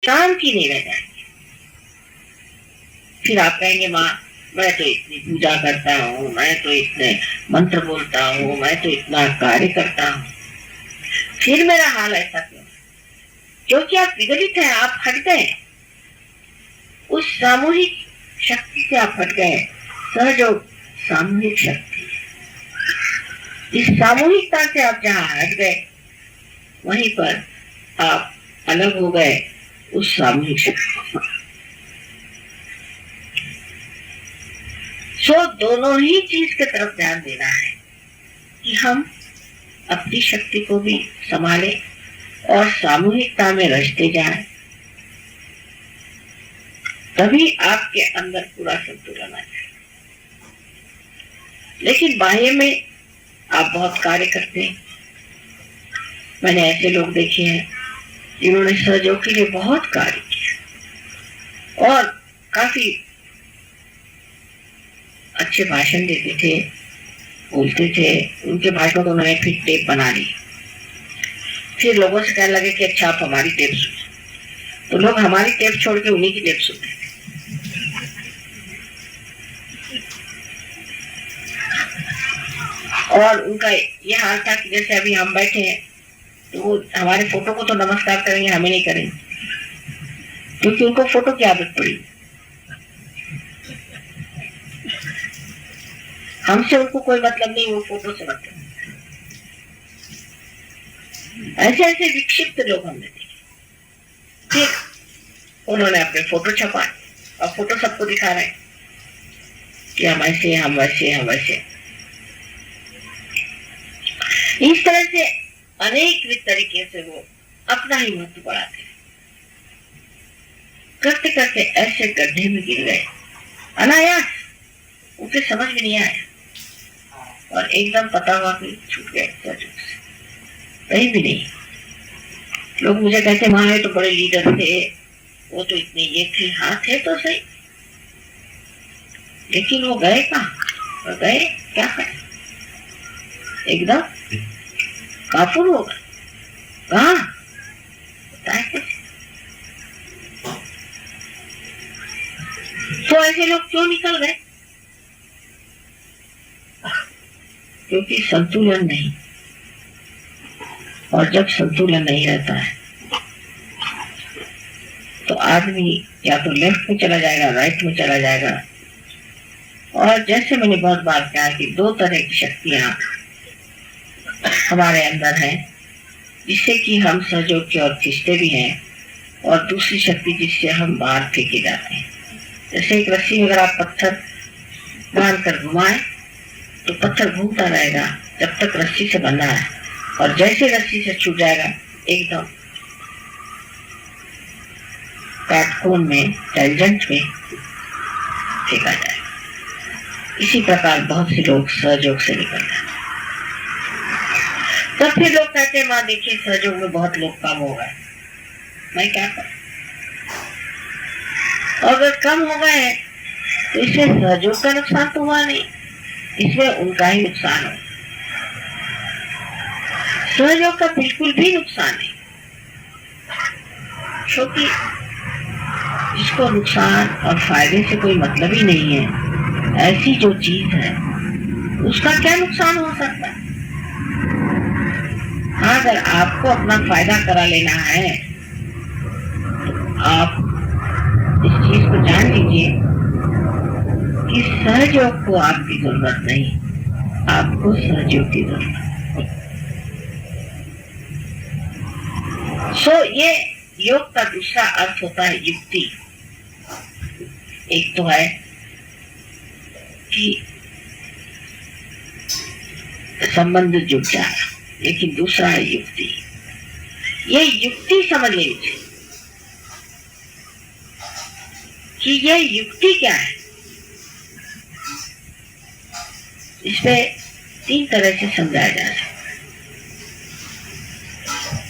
काम की नहीं रह जाएगी। फिर आप कहेंगे माँ मैं तो इतनी पूजा करता हूँ, मैं तो इतने मंत्र बोलता हूँ, मैं तो इतना कार्य करता हूँ, फिर मेरा हाल ऐसा क्यों? क्योंकि आप विगलित हैं, आप हट गए उस सामूहिक शक्ति से, आप हट गए। सहयोग सामूहिक शक्ति, इस सामूहिकता से आप जहाँ हट गए वहीं पर आप अलग हो गए उस सामूहिक शक्ति। सो दोनों ही चीज की तरफ ध्यान देना है कि हम अपनी शक्ति को भी संभालें और सामूहिकता में रचते जाएं, तभी आपके अंदर पूरा संतुलन आ जाए। लेकिन बाह्य में आप बहुत कार्य करते हैं। मैंने ऐसे लोग देखे हैं जिन्होंने सहयोग के लिए बहुत कार्य किया और काफी अच्छे भाषण देते थे, बोलते थे। उनके भाषणों को उन्होंने फिर टेप बना ली। फिर लोगों से कहने लगे कि अच्छा आप हमारी टेप सुनो, तो लोग हमारी टेप छोड़ के उन्हीं की टेप सुनते थे। और उनका ये हाल था कि जैसे अभी हम बैठे हैं तो वो हमारे फोटो को तो नमस्कार करेंगे, हमें नहीं करेंगे, क्योंकि उनको फोटो की आदत पड़ी। हमसे उनको कोई मतलब नहीं, वो फोटो से मतलब। ऐसे ऐसे विक्षिप्त लोग हमने देखे। फिर उन्होंने अपने फोटो छपाए और फोटो सबको दिखा रहे हैं कि हम ऐसे, हम वैसे, हम वैसे। इस तरह से अनेक तरीके से वो अपना ही महत्व बढ़ाते हैं। करते करते ऐसे गड्ढे में गिर गए अनायास, उसे समझ में नहीं आया और एकदम पता हुआ कि छूट गए सहयोग से, कहीं भी नहीं। लोग मुझे कहते वहां तो बड़े लीडर थे, वो तो इतने ये थे, हाँ थे तो सही, लेकिन वो गए कहाँ? और गए क्या करें? एकदम काफुर हो गए। कहाँ बताए कैसे? तो ऐसे लोग क्यों निकल गए? क्योंकि संतुलन नहीं। और जब संतुलन नहीं रहता है तो आदमी या तो लेफ्ट में चला जाएगा, राइट में चला जाएगा। और जैसे मैंने बहुत बार कहा कि दो तरह की शक्तियां हमारे अंदर हैं, जिससे कि हम सहयोग की ओर खींचते भी हैं, और दूसरी शक्ति जिससे हम बाहर फेंके जाते हैं। जैसे एक रस्सी में अगर आप पत्थर बांध कर घुमाएं तो पत्थर घूमता रहेगा जब तक रस्सी से बंधा है, और जैसे रस्सी से छूट जाएगा एकदम काटकोन में, टेंजेंट में फेंका जाएगा। इसी प्रकार बहुत से लोग सहयोग से निकल जाते। तब फिर लोग कहते हैं माँ देखिए सहयोग में बहुत लोग कम हो गए, मैं क्या करूं? और अगर कम हो गए तो इसमें सहयोग का नुकसान तो हुआ नहीं, इसमें उनका ही नुकसान हो। सहयोग का बिल्कुल भी नुकसान नहीं, क्योंकि जिसको नुकसान और फायदे से कोई मतलब ही नहीं है, ऐसी जो चीज है उसका क्या नुकसान हो सकता है? हाँ, अगर आपको अपना फायदा करा लेना है तो आप इस चीज को जान लीजिए कि सहयोग को आपकी जरूरत नहीं, आपको सहयोग की जरूरत है। सो ये योग का दूसरा अर्थ होता है युक्ति। एक तो है कि संबंध जुट जाए, लेकिन दूसरा है युक्ति। ये युक्ति समझ लीजिए कि ये युक्ति क्या है। इसमें तीन तरह से समझाया जा सकता है।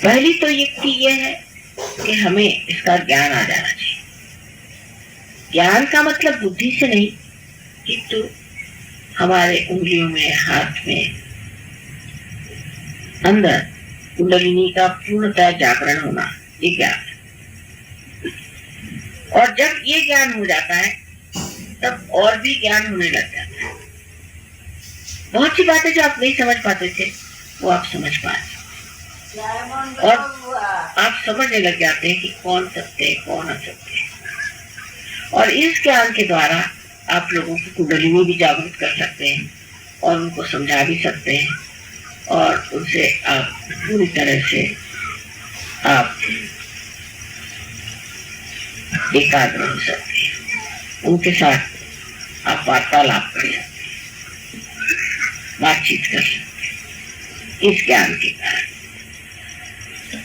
पहली तो युक्ति ये है कि हमें इसका ज्ञान आ जाना चाहिए। ज्ञान का मतलब बुद्धि से नहीं, किंतु हमारे उंगलियों में, हाथ में, अंदर कुंडलिनी का पूर्णतः जागरण होना, ये ज्ञान है। और जब ये ज्ञान हो जाता है तब और भी ज्ञान होने लग जाता है। बहुत सी बातें जो आप नहीं समझ पाते थे वो आप समझ पाते और आप समझने लग जाते हैं कि कौन सत्य है कौन असत्य है। और इस ज्ञान के द्वारा आप लोगों की कुंडलिनी भी जागृत कर सकते हैं और उनको समझा भी सकते हैं और उनसे आप पूरी तरह से आप एकाग्र हो सकते हैं। उनके साथ आप वार्तालाप कर सकते हैं, बातचीत कर सकते हैं इस ज्ञान के कारण।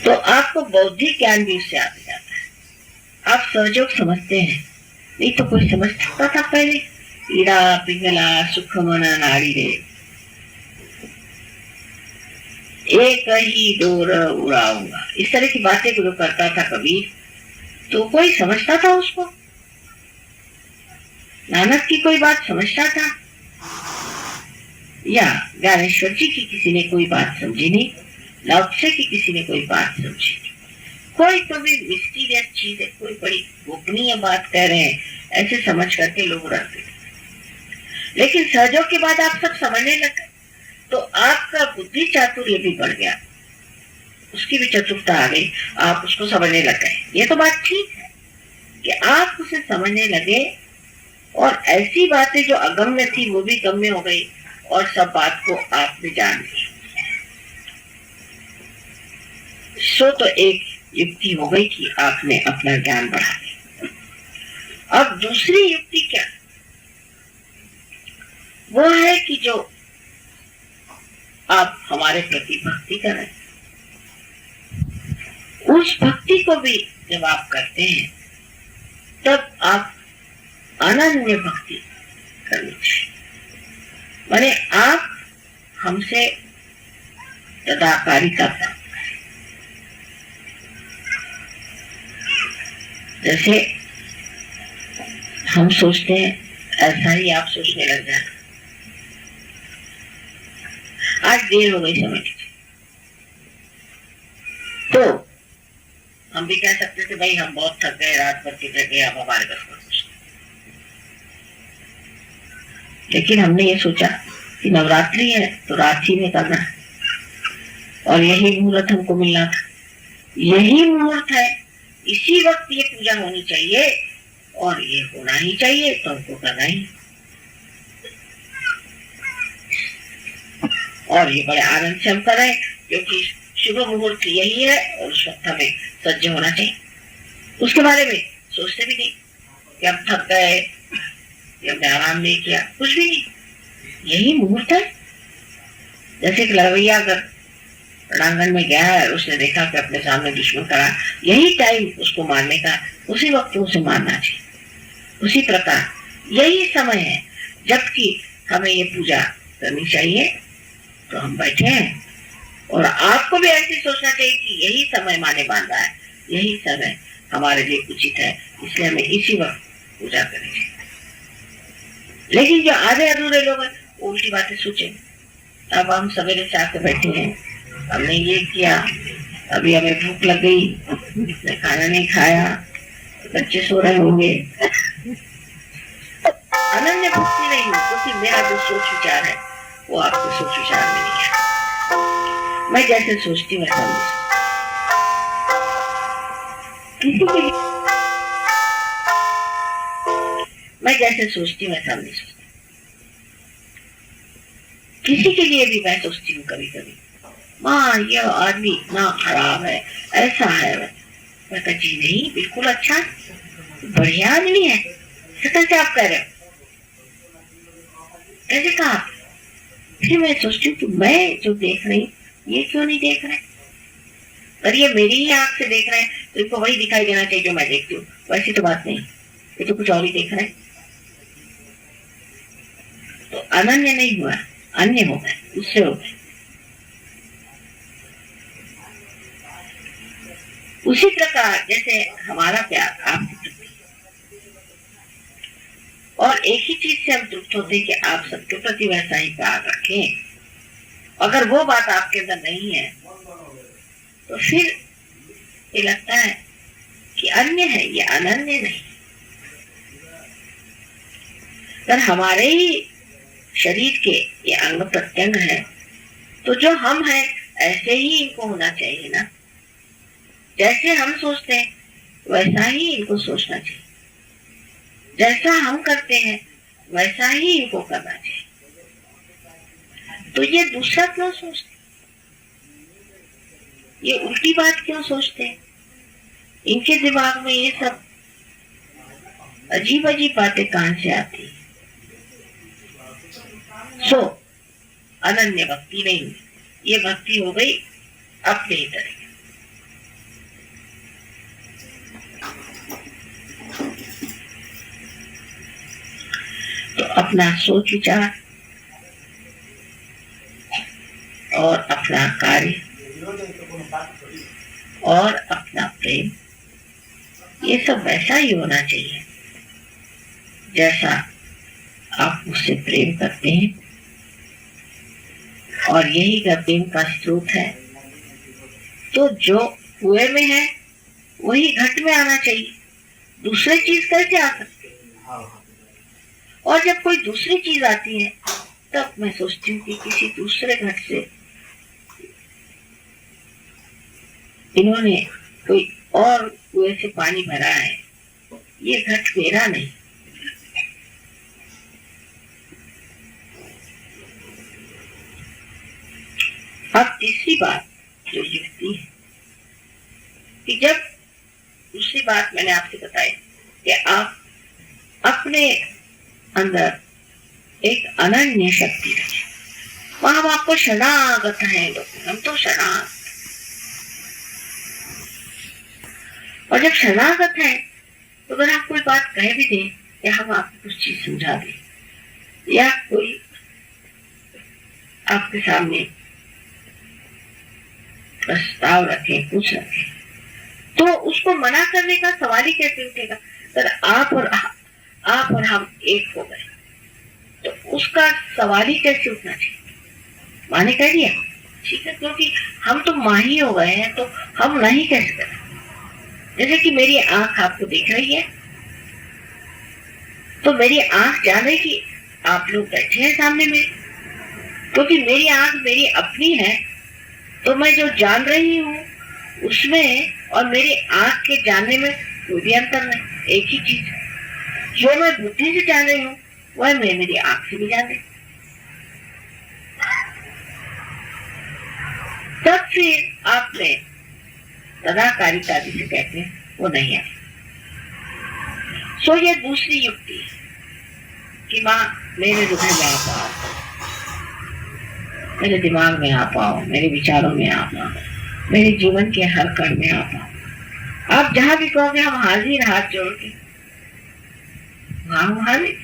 तो आपको बौद्धिक ज्ञान भी उससे आते जाता है। आप सहयोग समझते हैं, नहीं तो कोई समझ सकता था पहले? ईड़ा पिंगला सुखमन नाड़ी रे एक ही डोर उड़ाऊंगा, इस तरह की बातें जो करता था कबीर, तो कोई समझता था उसको? नानक की कोई बात समझता था? या ज्ञानेश्वर जी की किसी ने कोई बात समझी नहीं? लाओत्से की किसी ने कोई बात समझी नहीं? कोई तो भी मिस्टीरियस चीज है, कोई बड़ी गोपनीय बात कह रहे हैं, ऐसे समझ करके लोग रहते थे। लेकिन सहयोग के बाद आप सब समझने लगे तो आपका बुद्धि चातुर्य भी बढ़ गया, उसकी भी चतुरता आ गई, आप उसको समझने लग गए। ये तो बात ठीक है कि आप उसे समझने लगे और ऐसी बातें जो अगम्य थी वो भी गम्य हो गई और सब बात को आपने जान ली। सो तो एक युक्ति हो गई कि आपने अपना ज्ञान बढ़ा लिया। अब दूसरी युक्ति क्या? वो है कि जो आप हमारे प्रति भक्ति करें, उस भक्ति को भी जब आप करते हैं तब आप अनन्य भक्ति करनी चाहिए। माने आप हमसे तदाकारिता प्राप्त करें। जैसे हम सोचते हैं ऐसा ही आप सोचने लग जाए। आज देर हो गई समझ, तो हम भी कह सकते थे भाई हम बहुत थक गए, रात भर के गए, अब हमारे बस में कुछ। लेकिन हमने ये सोचा कि नवरात्रि है तो रात ही में करना है और यही मुहूर्त हमको मिलना था, यही मुहूर्त है, इसी वक्त ये पूजा होनी चाहिए और ये होना ही चाहिए, तो हमको करना ही। और ये बड़े आनंद से हम कर रहे हैं क्योंकि शुभ मुहूर्त यही है और उस वक्त हमें सज्ज होना चाहिए। उसके बारे में सोचते भी नहीं कि हम थक गए, हमने आराम नहीं किया, कुछ भी नहीं, यही मुहूर्त है। जैसे एक लड़वैया अगर रणांगण में गया है, उसने देखा कि अपने सामने दुश्मन खड़ा, यही टाइम उसको मारने का, उसी वक्त उसे मारना चाहिए। उसी प्रकार यही समय है जबकि हमें ये पूजा करनी चाहिए, तो हम बैठे हैं और आपको भी ऐसे सोचना चाहिए कि यही समय माने बांध रहा है, यही समय हमारे लिए उचित है, इसलिए हमें इसी वक्त पूजा करनी चाहिए। लेकिन जो आधे अधूरे लोग हैं उल्टी बातें सोचे। अब हम सवेरे से आके बैठे हैं, हमने ये किया, अभी हमें भूख लग गई, खाना नहीं खाया, बच्चे सो रहे होंगे। अनन्य भक्ति नहीं हो, क्योंकि मेरा जो सोच विचार है वो आपके सोच विचार में नहीं है। मैं जैसे सोचती हूँ वैसा नहीं किसी के लिए, मैं जैसे सोचती हूँ वैसा नहीं सोचती। किसी के लिए भी मैं सोचती हूँ कभी कभी, माँ ये आदमी इतना खराब है, ऐसा है, मैं कहती जी नहीं बिल्कुल अच्छा बढ़िया आदमी है। कैसे आप कह रहे हो, कैसे कहा? फिर मैं सोचती हूँ कि मैं जो देख रही ये क्यों नहीं देख रहे? अगर ये मेरी ही आंख से देख रहे हैं तो इनको वही दिखाई देना चाहिए जो मैं देखती हूँ। वैसी तो बात नहीं, ये तो कुछ और ही देख रहे हैं। तो अनन्य नहीं हुआ, अन्य हो गए, उससे हो गए। उसी प्रकार जैसे हमारा प्यार आपसे तृप्ति, और एक ही चीज से हम तृप्त होते हैं कि आप सबके प्रति वैसा ही प्यार रखें। अगर वो बात आपके अंदर नहीं है तो फिर ये लगता है कि अन्य है, ये अनन्य नहीं। अगर हमारे ही शरीर के ये अंग प्रत्यंग है तो जो हम हैं ऐसे ही इनको होना चाहिए ना। जैसे हम सोचते हैं वैसा ही इनको सोचना चाहिए, जैसा हम करते हैं वैसा ही इनको करना चाहिए। तो ये दूसरा क्यों सोचते, ये उल्टी बात क्यों सोचते हैं? इनके दिमाग में ये सब अजीब अजीब बातें कहां से आती है? सो अनन्य भक्ति नहीं, ये भक्ति हो गई अपने ही तरह। तो अपना सोच विचार और अपना कार्य और अपना प्रेम, ये सब वैसा ही होना चाहिए जैसा आप मुझसे प्रेम करते हैं। और यही का प्रेम का स्रोत है। तो जो कुएं में है वही घट में आना चाहिए, दूसरी चीज कैसे आ सकती है? और जब कोई दूसरी चीज आती है तब मैं सोचती हूँ कि किसी दूसरे घट से इन्होंने कोई और कुएं से पानी भरा है, ये घट मेरा नहीं। अब तीसरी बात जो युक्ति है कि जब दूसरी बात मैंने आपसे बताई कि आप अपने अंदर एक अनन्य शक्ति रखें, वहां हम आपको शरणागत है लोग, हम तो शरणागत। और जब शरणागत है तो अगर आप कोई बात कह भी दें या हम आपको कुछ चीज समझा दें या कोई आपके सामने प्रस्ताव रखें, कुछ रखें, तो उसको मना करने का सवाल ही कैसे उठेगा? अगर आप और हम एक हो गए तो उसका सवाल ही कैसे उठना चाहिए? माँ ने कह दिया ठीक है, क्योंकि हम तो माँ ही हो गए हैं तो हम नहीं कैसे करें? जैसे कि मेरी आंख आपको देख रही है तो मेरी आंख जान रही कि आप लोग बैठे हैं सामने में, क्योंकि मेरी आंख मेरी अपनी है तो मैं जो जान रही हूँ उसमें और मेरी आंख के जानने में कोई भी अंतर नहीं, एक ही चीज। जो मैं बुद्धि से जान रही हूँ वह मैं मेरी आंख से भी जान रही। तब फिर आपने तदाकारिता जिसे कहते हैं वो नहीं है। सो ये दूसरी युक्ति है कि माँ मेरे हृदय में आ पाओ, मेरे दिमाग में आ पाओ, मेरे विचारों में आ पाओ, मेरे जीवन के हर कण में आ पाओ। आप जहां भी कहोगे हम हाजिर, हाथ जोड़ के वहां हाजिर।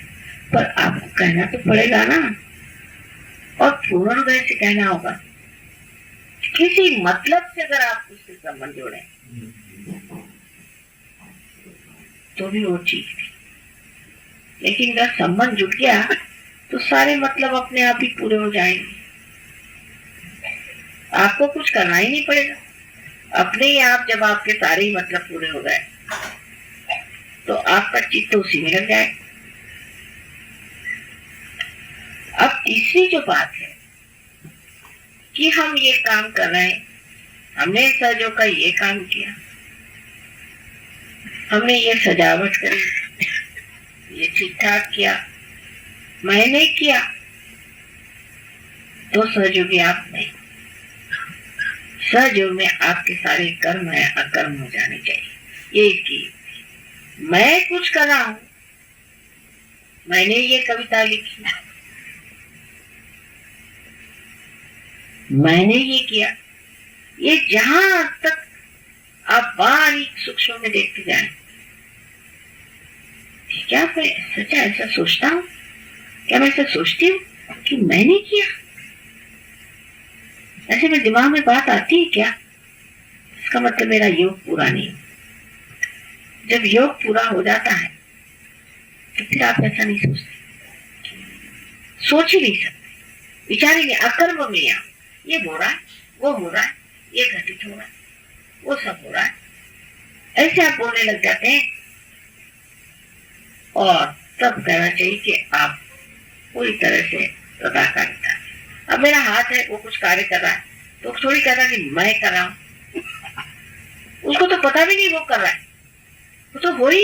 पर आपको कहना तो पड़ेगा ना, और पूर्ण हृदय से कहना होगा। किसी मतलब से अगर आप उससे संबंध जोड़े तो भी वो ठीक है, लेकिन अगर संबंध जुट गया तो सारे मतलब अपने आप ही पूरे हो जाएंगे। आपको कुछ करना ही नहीं पड़ेगा, अपने ही आप जब आपके सारे ही मतलब पूरे हो गए तो आपका चित्त उसी में लग जाए। अब तीसरी जो बात है कि हम ये काम कर रहे हैं, हमने सजो का ये काम किया, हमने ये सजावट करी, ये ठीक ठाक किया, मैंने किया, तो सहयोगी आप नहीं। सहयोग में आपके सारे कर्म है अकर्म हो जाने चाहिए। ये इसकी मैं कुछ कर रहा हूं, मैंने ये कविता लिखी, मैंने ये किया, ये जहां तक आप बारीक सूक्ष्म में देखते जाएं, क्या मैं सच्चा ऐसा सोचता हूं? क्या मैं ऐसा सोचती हूँ कि मैंने किया? ऐसे में दिमाग में बात आती है क्या? इसका मतलब मेरा योग पूरा नहीं। जब योग पूरा हो जाता है तो फिर आप ऐसा नहीं सोचते, सोच ही नहीं सकते, विचार ही नहीं। अकर्म में ये हो रहा है, वो हो रहा है, ये घटित हो रहा है, वो सब हो रहा है, ऐसे आप बोलने लग जाते हैं। और तब कहना चाहिए कि आप पूरी तरह से तदाकारिता। अब मेरा हाथ है, वो कुछ कार्य कर रहा है, तो थोड़ी कह रहा कि मैं कर रहा हूं, उसको तो पता भी नहीं वो कर रहा है, वो तो हो ही